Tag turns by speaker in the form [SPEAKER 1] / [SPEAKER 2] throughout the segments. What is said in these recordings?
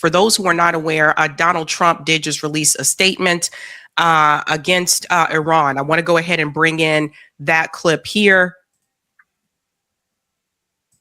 [SPEAKER 1] For those who are not aware, Donald Trump did just release a statement against Iran. I want to go ahead and bring in that clip here.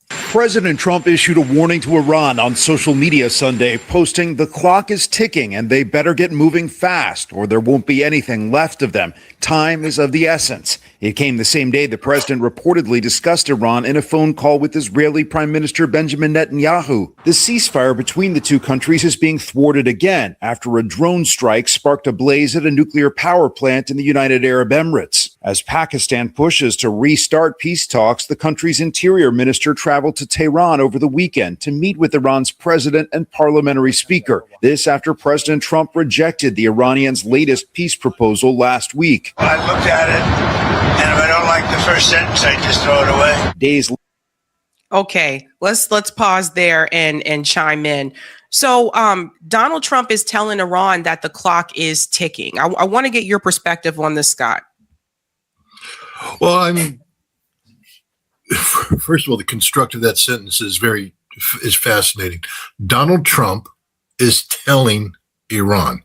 [SPEAKER 2] President Trump issued a warning to Iran on social media Sunday, posting, "The clock is ticking and they better get moving fast or there won't be anything left of them. Time is of the essence." It came the same day the president reportedly discussed Iran in a phone call with Israeli Prime Minister Benjamin Netanyahu. The ceasefire between the two countries is being thwarted again after a drone strike sparked a blaze at a nuclear power plant in the United Arab Emirates. As Pakistan pushes to restart peace talks, the country's interior minister traveled to Tehran over the weekend to meet with Iran's president and parliamentary speaker. This after President Trump rejected the Iranians' latest peace proposal last week.
[SPEAKER 3] I looked at it, and if I don't like the first sentence, I just throw it away.
[SPEAKER 2] Days.
[SPEAKER 1] Okay, let's pause there and chime in. So Donald Trump is telling Iran that the clock is ticking. I want to get your perspective on this, Scott.
[SPEAKER 4] Well, I mean, first of all, the construct of that sentence is fascinating. Donald Trump is telling Iran.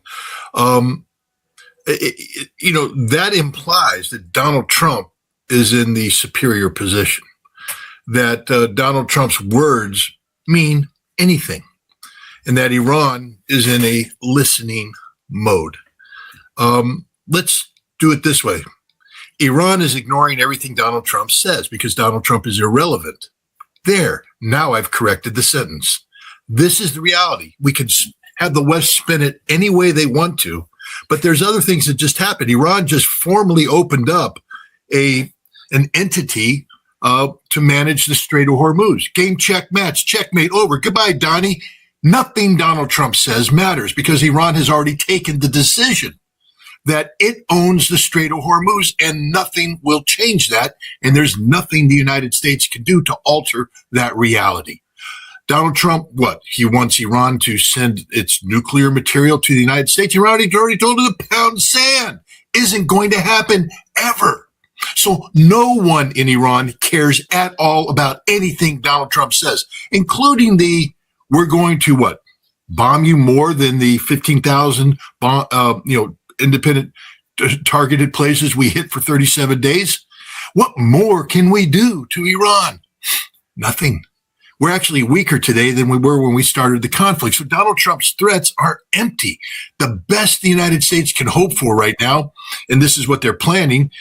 [SPEAKER 4] That implies that Donald Trump is in the superior position, that Donald Trump's words mean anything, and that Iran is in a listening mode. Let's do it this way. Iran is ignoring everything Donald Trump says because Donald Trump is irrelevant. There, now I've corrected the sentence. This is the reality. We can have the West spin it any way they want to, but there's other things that just happened. Iran just formally opened up an entity to manage the Strait of Hormuz. Game, check, match, checkmate, over. Goodbye, Donnie. Nothing Donald Trump says matters because Iran has already taken the decision that it owns the Strait of Hormuz, and nothing will change that. And there's nothing the United States can do to alter that reality. Donald Trump, what? He wants Iran to send its nuclear material to the United States. Iran already told it to pound sand. Isn't going to happen ever. So no one in Iran cares at all about anything Donald Trump says, including we're going to what? Bomb you more than the 15,000 independent targeted places we hit for 37 days. What more can we do to Iran? Nothing. We're actually weaker today than we were when we started the conflict. So Donald Trump's threats are empty. The best the United States can hope for right now, and this is what they're planning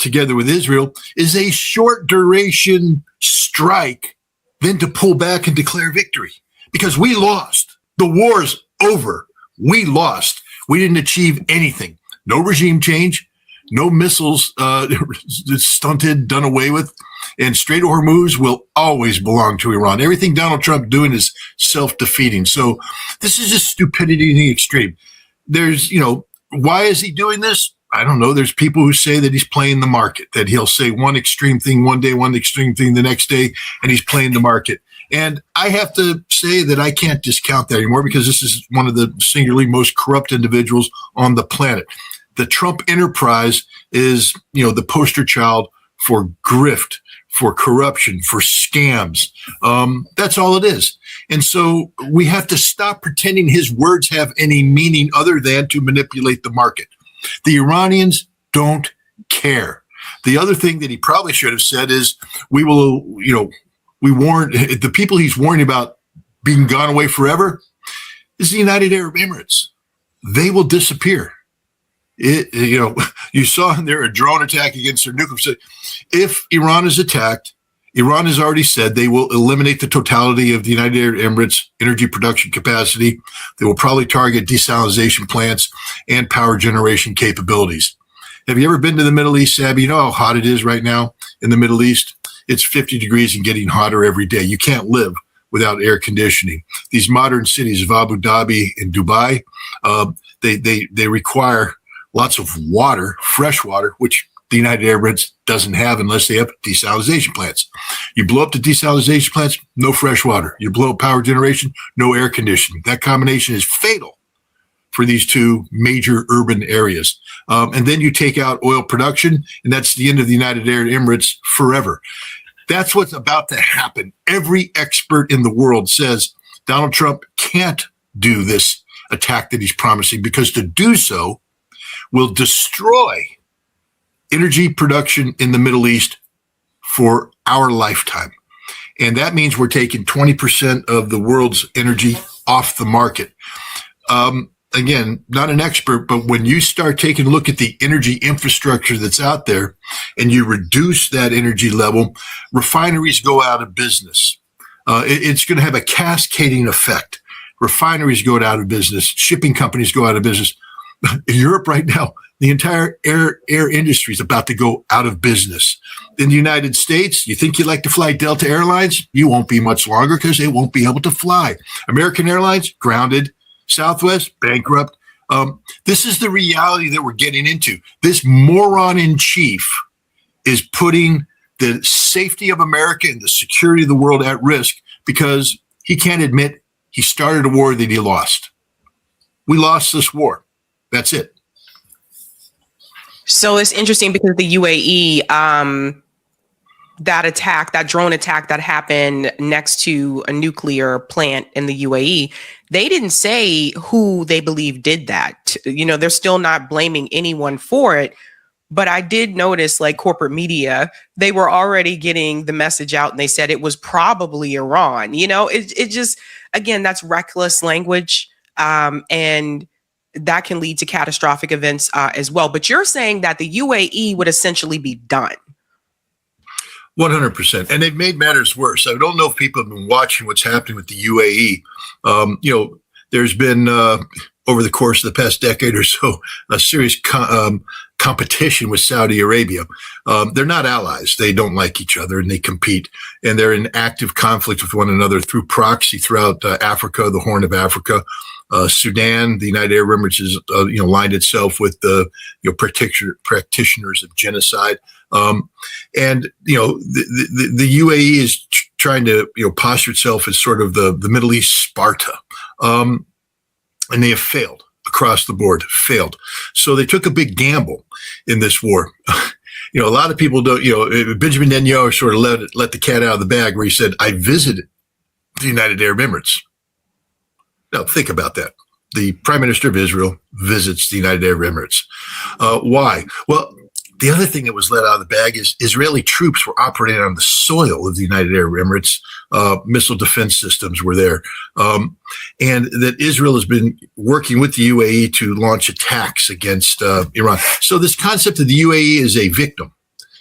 [SPEAKER 4] together with Israel, is a short duration strike, then to pull back and declare victory. Because we lost. The war's over. We lost. We didn't achieve anything. No regime change, no missiles stunted, done away with. And Strait of Hormuz will always belong to Iran. Everything Donald Trump doing is self-defeating. So this is just stupidity in the extreme. There's, why is he doing this? I don't know. There's people who say that he's playing the market, that he'll say one extreme thing one day, one extreme thing the next day, and he's playing the market. And I have to say that I can't discount that anymore because this is one of the singularly most corrupt individuals on the planet. The Trump enterprise is, the poster child for grift, for corruption, for scams. That's all it is. And so we have to stop pretending his words have any meaning other than to manipulate the market. The Iranians don't care. The other thing that he probably should have said is we will, we warn the people he's warning about being gone away forever is the United Arab Emirates. They will disappear. You saw in there a drone attack against their nuclear facility. If Iran is attacked, Iran has already said they will eliminate the totality of the United Arab Emirates energy production capacity. They will probably target desalination plants and power generation capabilities. Have you ever been to the Middle East, Sabby? You know how hot it is right now in the Middle East? It's 50 degrees and getting hotter every day. You can't live without air conditioning. These modern cities of Abu Dhabi and Dubai, they require lots of water, fresh water, which the United Arab Emirates doesn't have unless they have desalination plants. You blow up the desalination plants, no fresh water. You blow up power generation, no air conditioning. That combination is fatal for these two major urban areas. And then you take out oil production, and that's the end of the United Arab Emirates forever. That's what's about to happen. Every expert in the world says Donald Trump can't do this attack that he's promising, because to do so will destroy energy production in the Middle East for our lifetime. And that means we're taking 20% of the world's energy off the market. Again, not an expert, but when you start taking a look at the energy infrastructure that's out there and you reduce that energy level, refineries go out of business. It's going to have a cascading effect. Refineries go out of business. Shipping companies go out of business. In Europe right now, the entire air industry is about to go out of business. In the United States, you think you'd like to fly Delta Airlines? You won't be much longer because they won't be able to fly. American Airlines, grounded. Southwest, bankrupt. This is the reality that we're getting into. This moron in chief is putting the safety of America and the security of the world at risk because he can't admit he started a war that he lost. We lost this war. That's it.
[SPEAKER 1] So it's interesting because the UAE, that drone attack that happened next to a nuclear plant in the UAE, they didn't say who they believe did that. You know, they're still not blaming anyone for it. But I did notice, like, corporate media, they were already getting the message out and they said it was probably Iran. You know, it just, again, that's reckless language. And that can lead to catastrophic events as well. But you're saying that the UAE would essentially be done.
[SPEAKER 4] 100%. And they've made matters worse. I don't know if people have been watching what's happening with the UAE. There's been, over the course of the past decade or so, a serious competition with Saudi Arabia. They're not allies. They don't like each other and they compete. And they're in active conflict with one another through proxy throughout Africa, the Horn of Africa. Sudan, the United Arab Emirates has aligned itself with the practitioners of genocide. And the UAE is trying to posture itself as sort of the Middle East Sparta, and they have failed across the board. Failed. So they took a big gamble in this war. A lot of people don't. Benjamin Netanyahu sort of let the cat out of the bag, where he said, "I visited the United Arab Emirates." Now think about that. The Prime Minister of Israel visits the United Arab Emirates. Why? Well, the other thing that was let out of the bag is Israeli troops were operating on the soil of the United Arab Emirates. Missile defense systems were there. And that Israel has been working with the UAE to launch attacks against Iran. So this concept of the UAE as a victim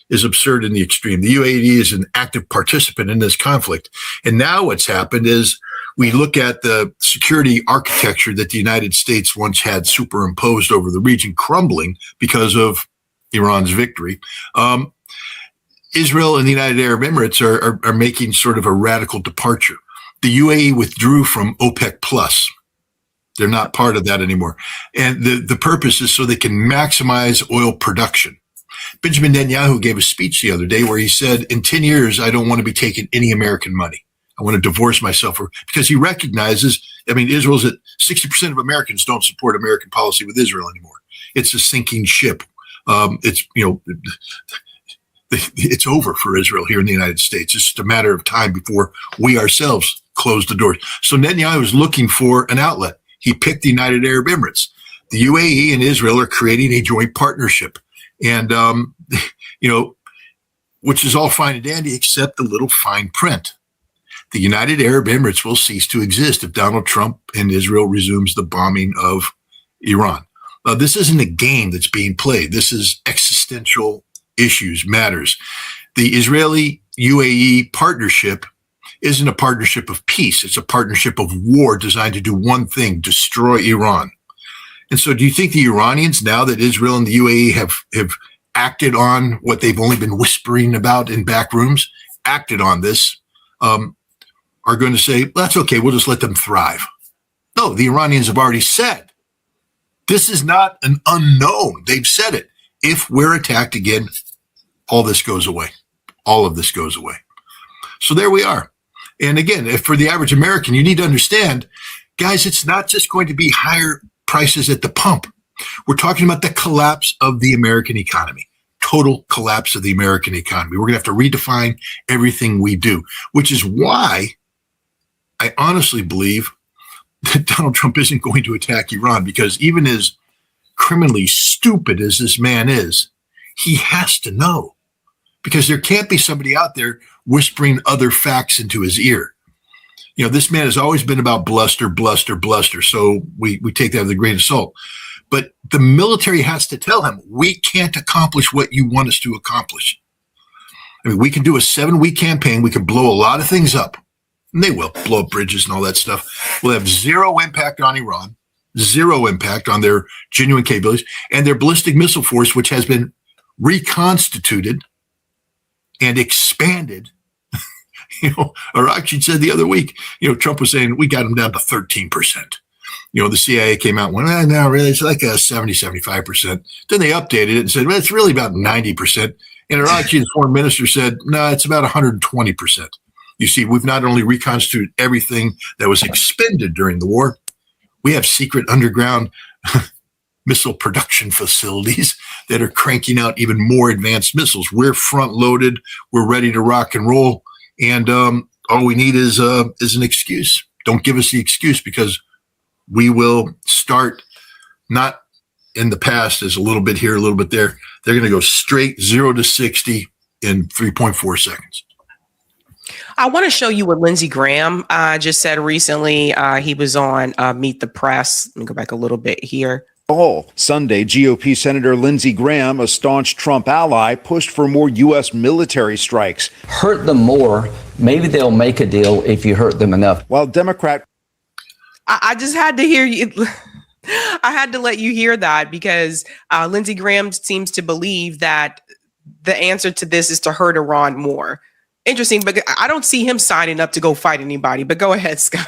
[SPEAKER 4] is absurd in the extreme. The UAE is an active participant in this conflict. And now what's happened is we look at the security architecture that the United States once had superimposed over the region crumbling because of Iran's victory. Israel and the United Arab Emirates are making sort of a radical departure. The UAE withdrew from OPEC Plus. They're not part of that anymore. And the purpose is so they can maximize oil production. Benjamin Netanyahu gave a speech the other day where he said, in 10 years, I don't want to be taking any American money. I want to divorce myself, because he recognizes, Israel's at 60% of Americans don't support American policy with Israel anymore. It's a sinking ship. It's over for Israel here in the United States. It's just a matter of time before we ourselves close the doors. So Netanyahu is looking for an outlet. He picked the United Arab Emirates. The UAE and Israel are creating a joint partnership. And, which is all fine and dandy, except the little fine print. The United Arab Emirates will cease to exist if Donald Trump and Israel resumes the bombing of Iran. This isn't a game that's being played. This is existential issues, matters. The Israeli-UAE partnership isn't a partnership of peace. It's a partnership of war designed to do one thing, destroy Iran. And so do you think the Iranians, now that Israel and the UAE have acted on what they've only been whispering about in back rooms, acted on this, are going to say, well, that's okay, we'll just let them thrive? No, the Iranians have already said, this is not an unknown. They've said it. If we're attacked again, all this goes away. All of this goes away. So there we are. And again, if for the average American, you need to understand, guys, it's not just going to be higher prices at the pump. We're talking about the collapse of the American economy, total collapse of the American economy. We're going to have to redefine everything we do, which is why I honestly believe that Donald Trump isn't going to attack Iran, because even as criminally stupid as this man is, he has to know, because there can't be somebody out there whispering other facts into his ear. You know, this man has always been about bluster, bluster, bluster. So we take that with a grain of salt. But the military has to tell him, we can't accomplish what you want us to accomplish. I mean, we can do a 7-week campaign. We can blow a lot of things up. And they will blow up bridges and all that stuff. We'll have zero impact on Iran, zero impact on their genuine capabilities, and their ballistic missile force, which has been reconstituted and expanded. Arakshi said the other week, Trump was saying we got them down to 13%. The CIA came out and went, no, really, it's like a 75%. Then they updated it and said, well, it's really about 90%. And Arakshi, the foreign minister, said, no, it's about 120%. You see, we've not only reconstituted everything that was expended during the war, we have secret underground missile production facilities that are cranking out even more advanced missiles. We're front loaded. We're ready to rock and roll. And all we need is an excuse. Don't give us the excuse, because we will start not in the past as a little bit here, a little bit there. They're going to go straight 0 to 60 in 3.4 seconds.
[SPEAKER 1] I want to show you what Lindsey Graham just said recently. He was on Meet the Press. Let me go back a little bit here.
[SPEAKER 2] Sunday, GOP Senator Lindsey Graham, a staunch Trump ally, pushed for more U.S. military strikes.
[SPEAKER 5] Hurt them more. Maybe they'll make a deal if you hurt them enough.
[SPEAKER 2] While Democrat.
[SPEAKER 1] I just had to hear you. I had to let you hear that, because Lindsey Graham seems to believe that the answer to this is to hurt Iran more. Interesting, but I don't see him signing up to go fight anybody. But go ahead, Scott.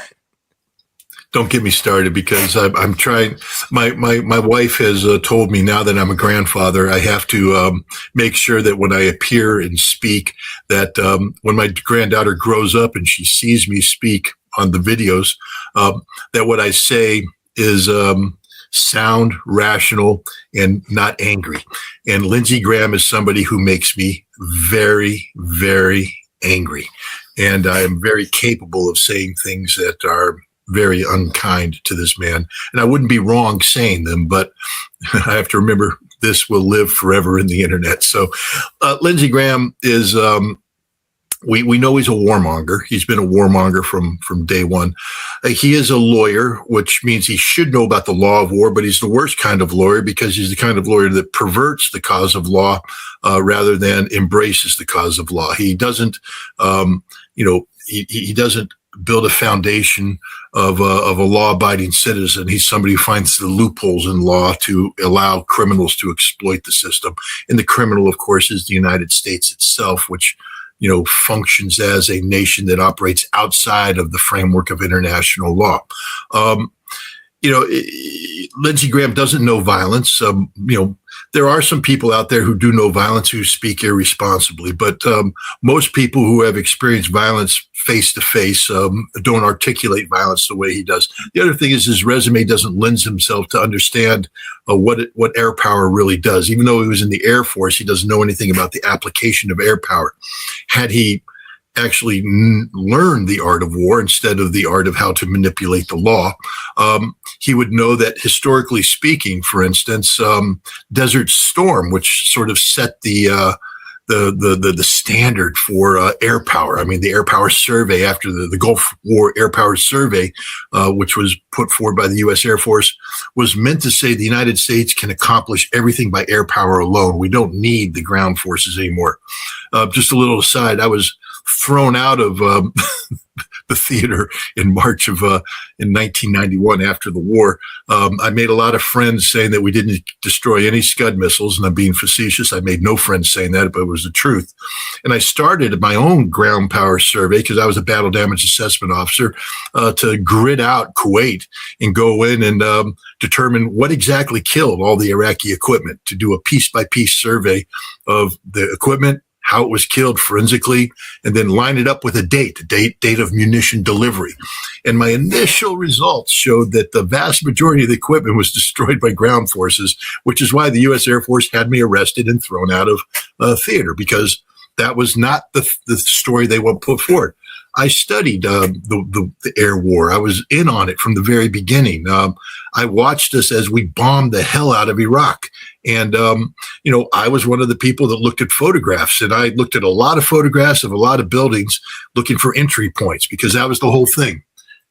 [SPEAKER 4] Don't get me started, because I'm trying. My wife has told me, now that I'm a grandfather, I have to make sure that when I appear and speak, that when my granddaughter grows up and she sees me speak on the videos, that what I say is sound, rational, and not angry. And Lindsey Graham is somebody who makes me very, very angry. And I am very capable of saying things that are very unkind to this man. And I wouldn't be wrong saying them, but I have to remember this will live forever in the internet. So Lindsey Graham is, we know he's a warmonger. He's been a warmonger from day one. He is a lawyer, which means he should know about the law of war, but he's the worst kind of lawyer, because he's the kind of lawyer that perverts the cause of law rather than embraces the cause of law. He doesn't, he doesn't build a foundation of a law-abiding citizen. He's somebody who finds the loopholes in law to allow criminals to exploit the system. And the criminal, of course, is the United States itself, which functions as a nation that operates outside of the framework of international law. Lindsey Graham doesn't know violence. There are some people out there who do know violence, who speak irresponsibly, but most people who have experienced violence face to face don't articulate violence the way he does. The other thing is his resume doesn't lend himself to understand what air power really does. Even though he was in the Air Force, he doesn't know anything about the application of air power. Had he actually learned the art of war instead of the art of how to manipulate the law, he would know that, historically speaking, for instance, Desert Storm, which sort of set the standard for air power. I mean, the Air Power Survey after the Gulf War Air Power Survey, which was put forward by the U.S. Air Force, was meant to say the United States can accomplish everything by air power alone. We don't need the ground forces anymore. Just a little aside, I was thrown out of the theater in March of in 1991 after the war. I made a lot of friends saying that we didn't destroy any Scud missiles, and I'm being facetious. I made no friends saying that, but it was the truth. And I started my own ground power survey, because I was a battle damage assessment officer, to grid out Kuwait and go in and determine what exactly killed all the Iraqi equipment, to do a piece-by-piece survey of the equipment, how it was killed forensically, and then line it up with a date of munition delivery. And my initial results showed that the vast majority of the equipment was destroyed by ground forces, which is why the U.S. Air Force had me arrested and thrown out of theater, because that was not the story they would put forward. I studied the air war. I was in on it from the very beginning. I watched us as we bombed the hell out of Iraq. And, I was one of the people that looked at photographs, and I looked at a lot of photographs of a lot of buildings looking for entry points, because that was the whole thing.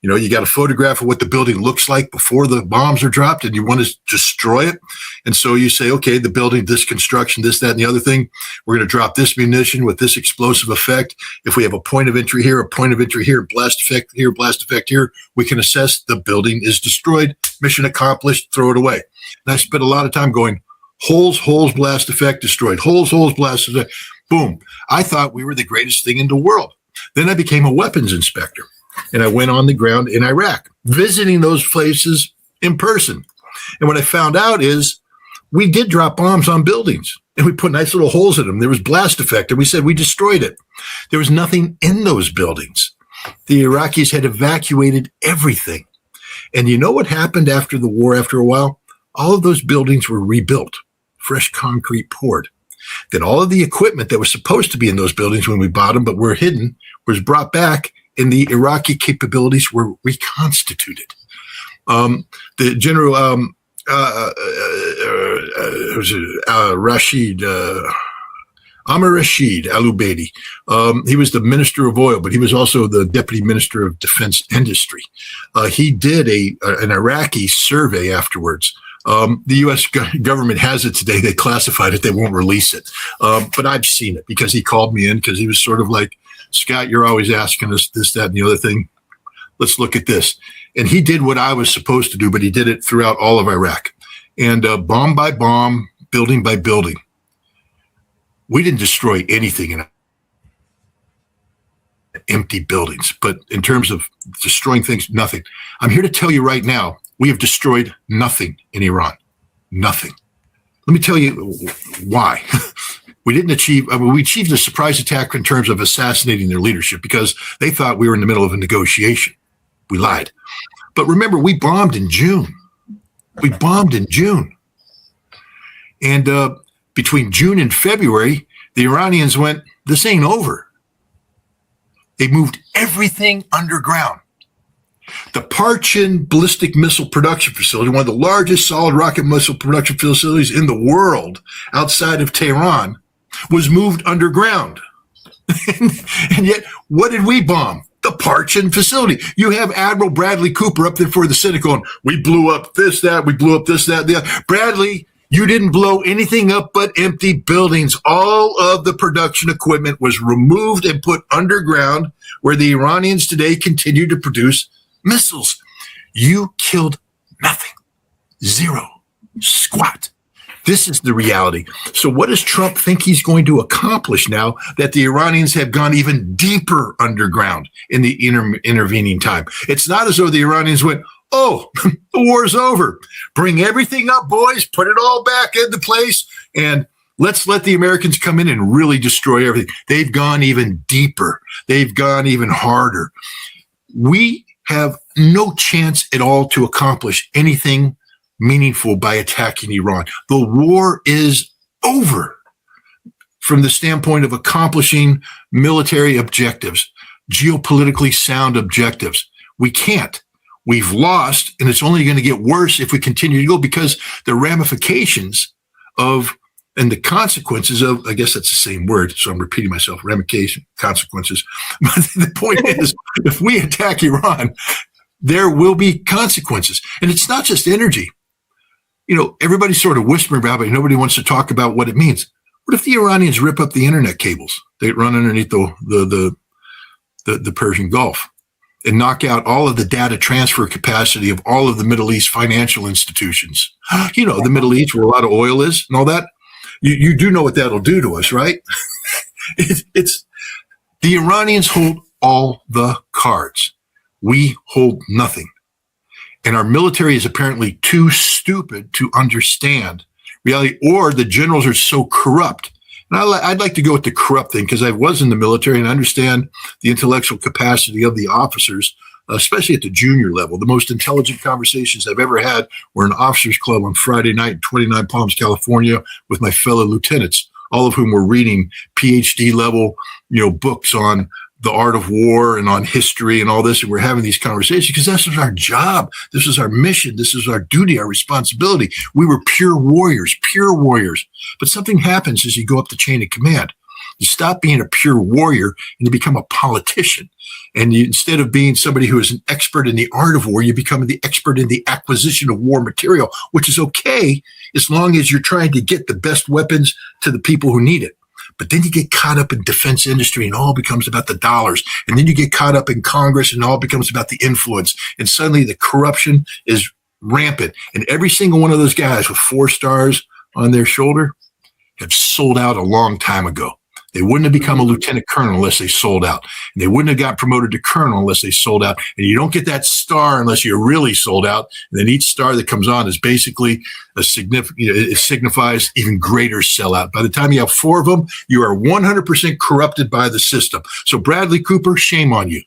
[SPEAKER 4] You got a photograph of what the building looks like before the bombs are dropped, and you want to destroy it. And so you say, okay, the building, this construction, this, that, and the other thing, we're going to drop this munition with this explosive effect. If we have a point of entry here, blast effect here, we can assess the building is destroyed, mission accomplished, throw it away. And I spent a lot of time going, holes, blast effect, destroyed, holes, blast effect, boom. I thought we were the greatest thing in the world. Then I became a weapons inspector. And I went on the ground in Iraq, visiting those places in person. And what I found out is we did drop bombs on buildings, and we put nice little holes in them. There was blast effect, and we said we destroyed it. There was nothing in those buildings. The Iraqis had evacuated everything. And you know what happened after the war after a while? All of those buildings were rebuilt, fresh concrete poured. Then all of the equipment that was supposed to be in those buildings when we bought them but were hidden was brought back, and the Iraqi capabilities were reconstituted. The general Amr Rashid al-Ubaidi, he was the minister of oil, but he was also the deputy minister of defense industry. He did an Iraqi survey afterwards. The U.S. government has it today. They classified it. They won't release it. But I've seen it because he called me in, because he was sort of like, Scott, you're always asking us this, that, and the other thing. Let's look at this. And he did what I was supposed to do, but he did it throughout all of Iraq. And bomb by bomb, building by building. We didn't destroy anything in empty buildings. But in terms of destroying things, nothing. I'm here to tell you right now, we have destroyed nothing in Iran. Nothing. Let me tell you why. We achieved a surprise attack in terms of assassinating their leadership, because they thought we were in the middle of a negotiation. We lied. But remember, we bombed in June. And between June and February, the Iranians went, this ain't over. They moved everything underground. The Parchin ballistic missile production facility, one of the largest solid rocket missile production facilities in the world outside of Tehran, was moved underground. And yet, what did we bomb? The Parchin facility. You have Admiral Bradley Cooper up there for the Senate going, we blew up this, that, the other. Bradley, you didn't blow anything up but empty buildings. All of the production equipment was removed and put underground, where the Iranians today continue to produce missiles. You killed nothing. Zero. Squat. This is the reality. So what does Trump think he's going to accomplish now that the Iranians have gone even deeper underground in the intervening time? It's not as though the Iranians went, oh, the war's over. Bring everything up, boys. Put it all back into place, and let's let the Americans come in and really destroy everything. They've gone even deeper. They've gone even harder. We have no chance at all to accomplish anything meaningful by attacking Iran. The war is over from the standpoint of accomplishing military objectives, geopolitically sound objectives. We can't. We've lost, and it's only going to get worse if we continue to go, because the ramifications of and the consequences of, I guess that's the same word, so I'm repeating myself, ramification, consequences. But the point is, if we attack Iran, there will be consequences. And it's not just energy. Everybody's sort of whispering about it. Nobody wants to talk about what it means. What if the Iranians rip up the internet cables that run underneath the Persian Gulf and knock out all of the data transfer capacity of all of the Middle East financial institutions? The Middle East, where a lot of oil is and all that. You do know what that'll do to us, right? It's the Iranians hold all the cards. We hold nothing. And our military is apparently too stupid to understand reality, or the generals are so corrupt. And I'd like to go with the corrupt thing, because I was in the military and I understand the intellectual capacity of the officers, especially at the junior level. The most intelligent conversations I've ever had were in an officers club on Friday night in 29 Palms, California, with my fellow lieutenants, all of whom were reading PhD level, books on the art of war and on history and all this, and we're having these conversations because this is our job. This is our mission. This is our duty, our responsibility. We were pure warriors. But something happens as you go up the chain of command. You stop being a pure warrior and you become a politician. And instead of being somebody who is an expert in the art of war, you become the expert in the acquisition of war material, which is okay as long as you're trying to get the best weapons to the people who need it. But then you get caught up in defense industry and all becomes about the dollars. And then you get caught up in Congress and all becomes about the influence. And suddenly the corruption is rampant. And every single one of those guys with 4 stars on their shoulder have sold out a long time ago. They wouldn't have become a lieutenant colonel unless they sold out. And they wouldn't have got promoted to colonel unless they sold out. And you don't get that star unless you're really sold out. And then each star that comes on is basically a significant, it signifies even greater sellout. By the time you have 4 of them, you are 100% corrupted by the system. So Bradley Cooper, shame on you.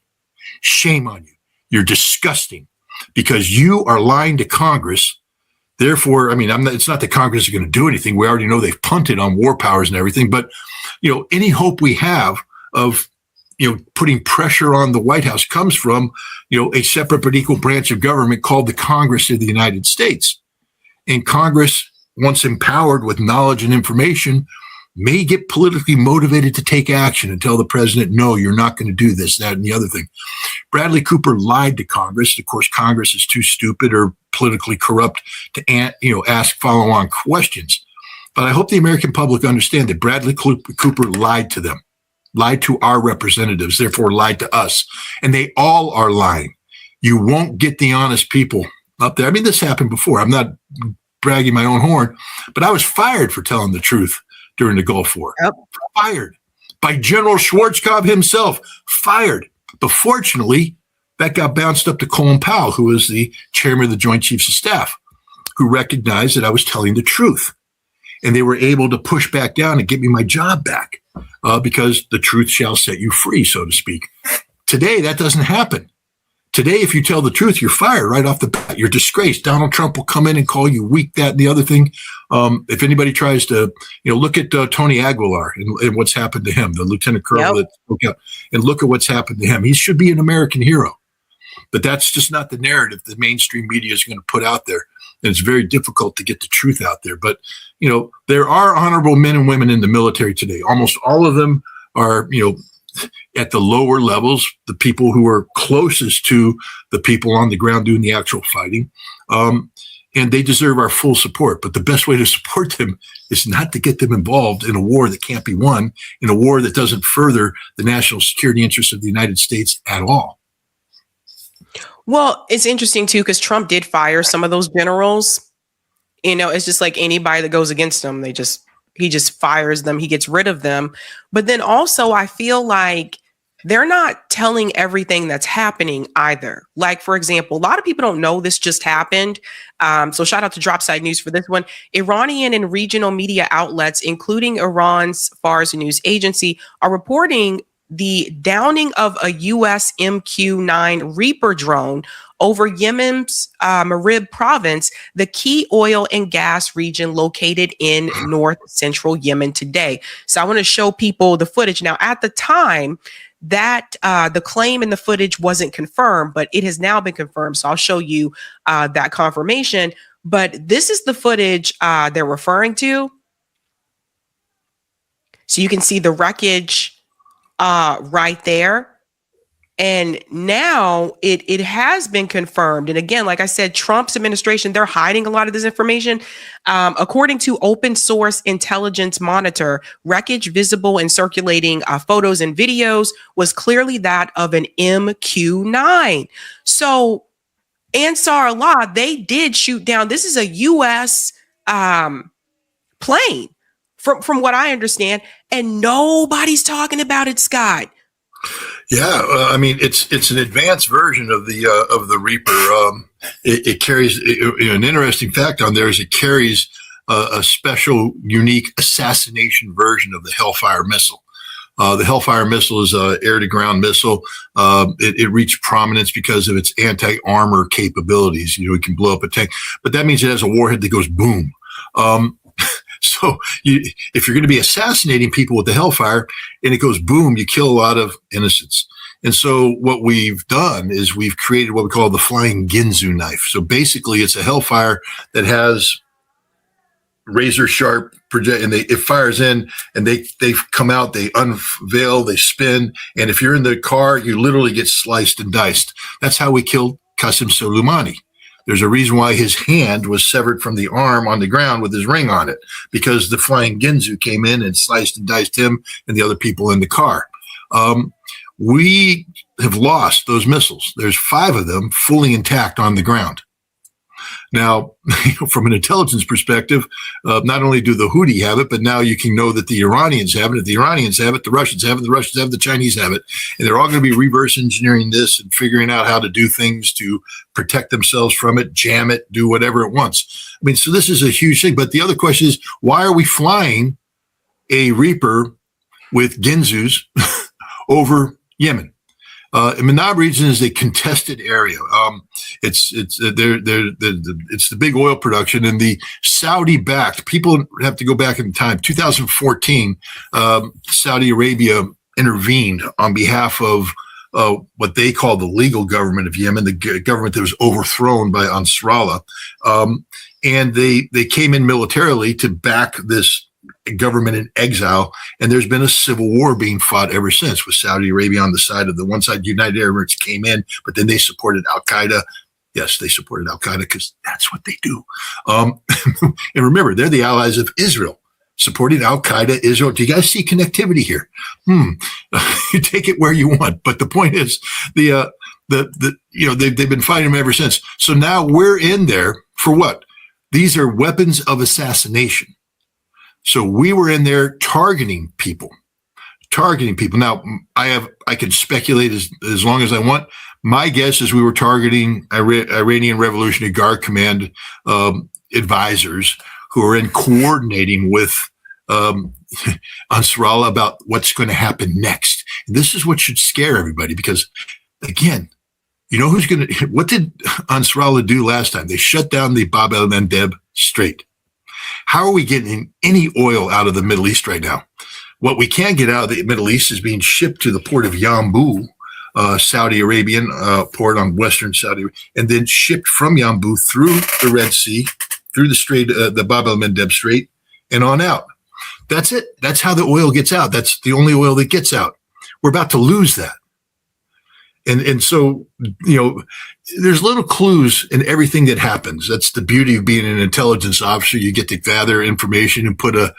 [SPEAKER 4] Shame on you. You're disgusting because you are lying to Congress. Therefore, I mean, it's not that Congress is going to do anything. We already know they've punted on war powers and everything. But, any hope we have of, putting pressure on the White House comes from, a separate but equal branch of government called the Congress of the United States. And Congress, once empowered with knowledge and information, may get politically motivated to take action and tell the president, no, you're not going to do this, that, and the other thing. Bradley Cooper lied to Congress. Of course, Congress is too stupid or politically corrupt to, ask follow-on questions. But I hope the American public understand that Bradley Cooper lied to them, lied to our representatives, therefore lied to us. And they all are lying. You won't get the honest people up there. I mean, this happened before. I'm not bragging my own horn, but I was fired for telling the truth during the Gulf War. Yep. Fired by General Schwarzkopf himself. Fired. But fortunately, that got bounced up to Colin Powell, who was the chairman of the Joint Chiefs of Staff, who recognized that I was telling the truth. And they were able to push back down and get me my job back because the truth shall set you free, so to speak. Today, that doesn't happen. Today, if you tell the truth, you're fired right off the bat. You're disgraced. Donald Trump will come in and call you weak, that, and the other thing. If anybody tries to, look at Tony Aguilar and what's happened to him, the lieutenant colonel that spoke out, and look at what's happened to him. He should be an American hero. But that's just not the narrative the mainstream media is going to put out there. And it's very difficult to get the truth out there. But, there are honorable men and women in the military today. Almost all of them are, at the lower levels, the people who are closest to the people on the ground doing the actual fighting. And they deserve our full support. But the best way to support them is not to get them involved in a war that can't be won, in a war that doesn't further the national security interests of the United States at all.
[SPEAKER 1] Well, it's interesting, too, because Trump did fire some of those generals. It's just like anybody that goes against him, he just fires them. He gets rid of them. But then also, I feel like they're not telling everything that's happening either. Like, for example, a lot of people don't know this just happened. So shout out to Dropside News for this one. Iranian and regional media outlets, including Iran's Fars News Agency, are reporting the downing of a U.S. MQ-9 Reaper drone over Yemen's Marib province, the key oil and gas region located in north central Yemen today. So I want to show people the footage. Now, at the time, that the claim in the footage wasn't confirmed, but it has now been confirmed. So I'll show you that confirmation. But this is the footage they're referring to. So you can see the wreckage right there. And now it has been confirmed. And again, like I said, Trump's administration, they're hiding a lot of this information. According to Open Source Intelligence Monitor, wreckage visible in circulating photos and videos was clearly that of an MQ-9. So Ansar Allah, they did shoot down. This is a U.S. Plane, from what I understand, and nobody's talking about it, Scott.
[SPEAKER 4] Yeah, I mean it's an advanced version of the Reaper. It carries an interesting fact on there is it carries a special, unique assassination version of the Hellfire missile. The Hellfire missile is an air-to-ground missile. It reached prominence because of its anti-armor capabilities. It can blow up a tank, but that means it has a warhead that goes boom. So if you're going to be assassinating people with the hellfire and it goes boom, you kill a lot of innocents. And so what we've done is we've created what we call the flying Ginsu knife. So basically it's a hellfire that has razor sharp project, and it fires in, and they come out, they unveil, they spin, and if you're in the car, you literally get sliced and diced. That's how we killed Qasem Soleimani. There's a reason why his hand was severed from the arm on the ground with his ring on it, because the flying Ginsu came in and sliced and diced him and the other people in the car. We have lost those missiles. There's 5 of them fully intact on the ground. Now, from an intelligence perspective, not only do the Houthi have it, but now you can know that the Iranians have it. If the Iranians have it, the Russians have it, the Russians have it, the Chinese have it. And they're all going to be reverse engineering this and figuring out how to do things to protect themselves from it, jam it, do whatever it wants. I mean, so this is a huge thing. But the other question is, why are we flying a Reaper with Ginsus over Yemen? Manab region is a contested area. It's the big oil production, and the Saudi-backed, people have to go back in time. 2014, Saudi Arabia intervened on behalf of what they call the legal government of Yemen, the government that was overthrown by Ansarallah, and they came in militarily to back this government in exile, and there's been a civil war being fought ever since, with Saudi Arabia on the side of the one side. United Arab Emirates came in, but then they supported Al-Qaeda. Yes, they supported Al-Qaeda because that's what they do. And remember, they're the allies of Israel, supporting Al-Qaeda, Israel. Do you guys see connectivity here? You take it where you want, but the point is, they've been fighting them ever since. So now we're in there for what? These are weapons of assassination. So we were in there targeting people. Now, I can speculate as long as I want. My guess is we were targeting Iranian Revolutionary Guard Command advisors who are in coordinating with Ansarallah about what's going to happen next. And this is what should scare everybody, because, again, you know what did Ansarallah do last time? They shut down the Bab el-Mandeb Strait. How are we getting any oil out of the Middle East right now? What we can get out of the Middle East is being shipped to the port of Yanbu, Saudi Arabian port on western Saudi, and then shipped from Yanbu through the Red Sea, through the Strait, the Bab el-Mandeb Strait, and on out. That's it. That's how the oil gets out. That's the only oil that gets out. We're about to lose that. And so, there's little clues in everything that happens. That's the beauty of being an intelligence officer. You get to gather information and put a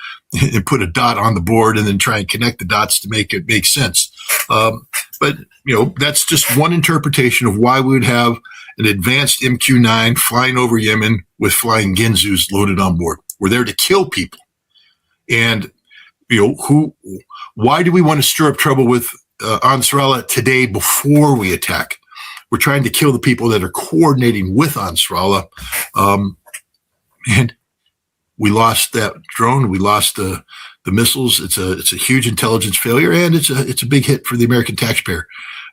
[SPEAKER 4] dot on the board, and then try and connect the dots to make it make sense. But that's just one interpretation of why we would have an advanced MQ-9 flying over Yemen with flying Ginsus loaded on board. We're there to kill people. And, why do we want to stir up trouble with Ansarallah today before we attack? We're trying to kill the people that are coordinating with Ansarallah. And we lost that drone. We lost the missiles. It's a huge intelligence failure, and it's a big hit for the American taxpayer.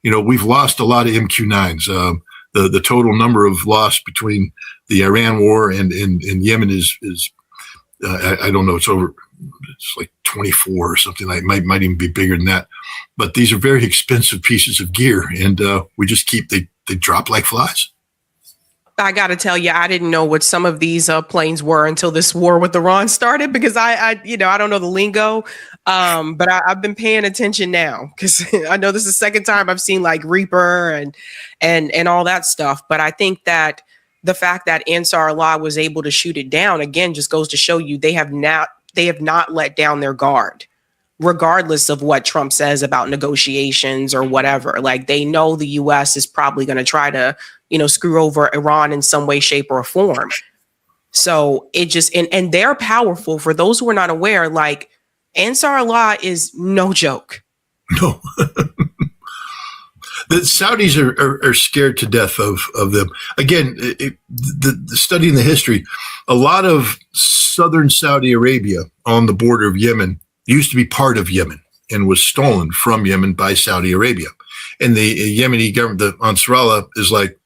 [SPEAKER 4] We've lost a lot of MQ-9s. The total number of loss between the Iran war and Yemen is I don't know. It's like 24 or something. Might even be bigger than that. But these are very expensive pieces of gear, and we just they drop like flies.
[SPEAKER 1] I got to tell you, I didn't know what some of these planes were until this war with Iran started, because I don't know the lingo, but I've been paying attention now, because I know this is the second time I've seen like Reaper and all that stuff. But I think that the fact that Ansarallah was able to shoot it down again just goes to show you they have not let down their guard, regardless of what Trump says about negotiations or whatever. Like, they know the U.S. is probably going to try to, screw over Iran in some way, shape, or form. So it just, and they're powerful. For those who are not aware, like, Ansarallah is no joke.
[SPEAKER 4] No. The Saudis are scared to death of them. Again, the studying the history, a lot of southern Saudi Arabia on the border of Yemen used to be part of Yemen and was stolen from Yemen by Saudi Arabia. And the Yemeni government, the Ansarallah, is like,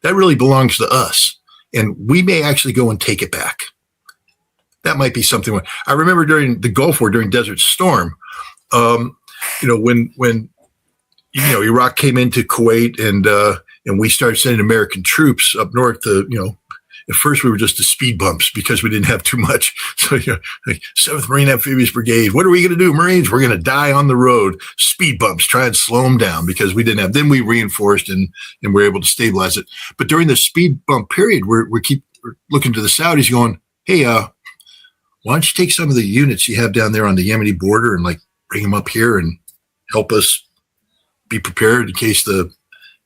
[SPEAKER 4] that really belongs to us, and we may actually go and take it back. that might be something. I remember during the Gulf War, during Desert Storm, when Iraq came into Kuwait and we started sending American troops up north to, at first we were just the speed bumps because we didn't have too much. So, like 7th Marine Amphibious Brigade, what are we going to do, Marines? We're going to die on the road. Speed bumps, try and slow them down because we didn't have, then we reinforced and we're able to stabilize it. But during the speed bump period, we're looking to the Saudis going, hey, why don't you take some of the units you have down there on the Yemeni border and like bring them up here and help us be prepared in case the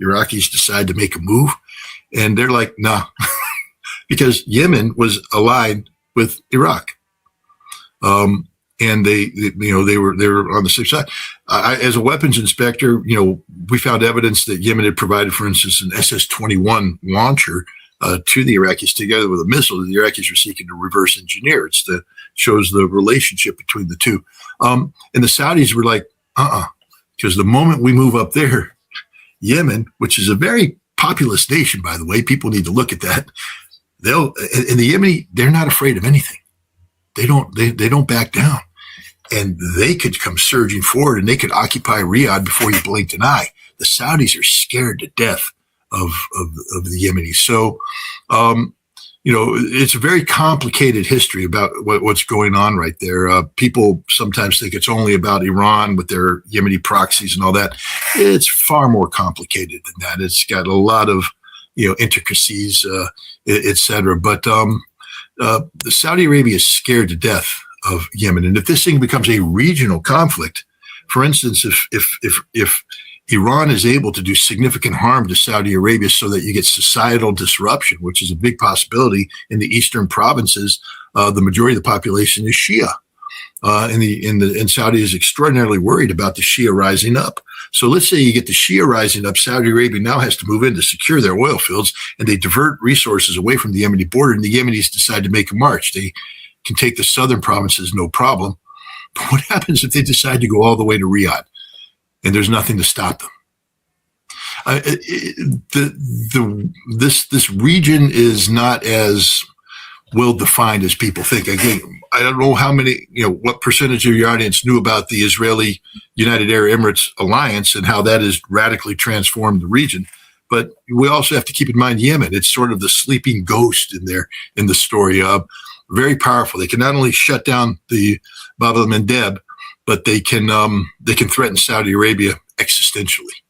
[SPEAKER 4] Iraqis decide to make a move. And they're like, nah. Because Yemen was allied with Iraq, and they were on the same side. As a weapons inspector, we found evidence that Yemen had provided, for instance, an SS-21 launcher to the Iraqis, together with a missile that the Iraqis were seeking to reverse engineer. Shows the relationship between the two. And the Saudis were like, because the moment we move up there, Yemen, which is a very populous nation, by the way, people need to look at that. In the Yemeni, they're not afraid of anything. They don't back down, and they could come surging forward and they could occupy Riyadh before you blinked an eye. The Saudis are scared to death of the Yemenis. So, it's a very complicated history about what's going on right there. People sometimes think it's only about Iran with their Yemeni proxies and all that. It's far more complicated than that. It's got a lot of intricacies, et cetera. But Saudi Arabia is scared to death of Yemen. And if this thing becomes a regional conflict, for instance, if Iran is able to do significant harm to Saudi Arabia so that you get societal disruption, which is a big possibility in the eastern provinces, the majority of the population is Shia. And Saudi is extraordinarily worried about the Shia rising up. So let's say you get the Shia rising up, Saudi Arabia now has to move in to secure their oil fields, and they divert resources away from the Yemeni border, and the Yemenis decide to make a march. They can take the southern provinces, no problem. But what happens if they decide to go all the way to Riyadh, and there's nothing to stop them? This region is not as well defined as people think. Again, I don't know what percentage of your audience knew about the Israeli United Arab Emirates alliance and how that has radically transformed the region. But we also have to keep in mind Yemen. It's sort of the sleeping ghost in the story. Very powerful. They can not only shut down the Bab el-Mandeb, but they can threaten Saudi Arabia existentially.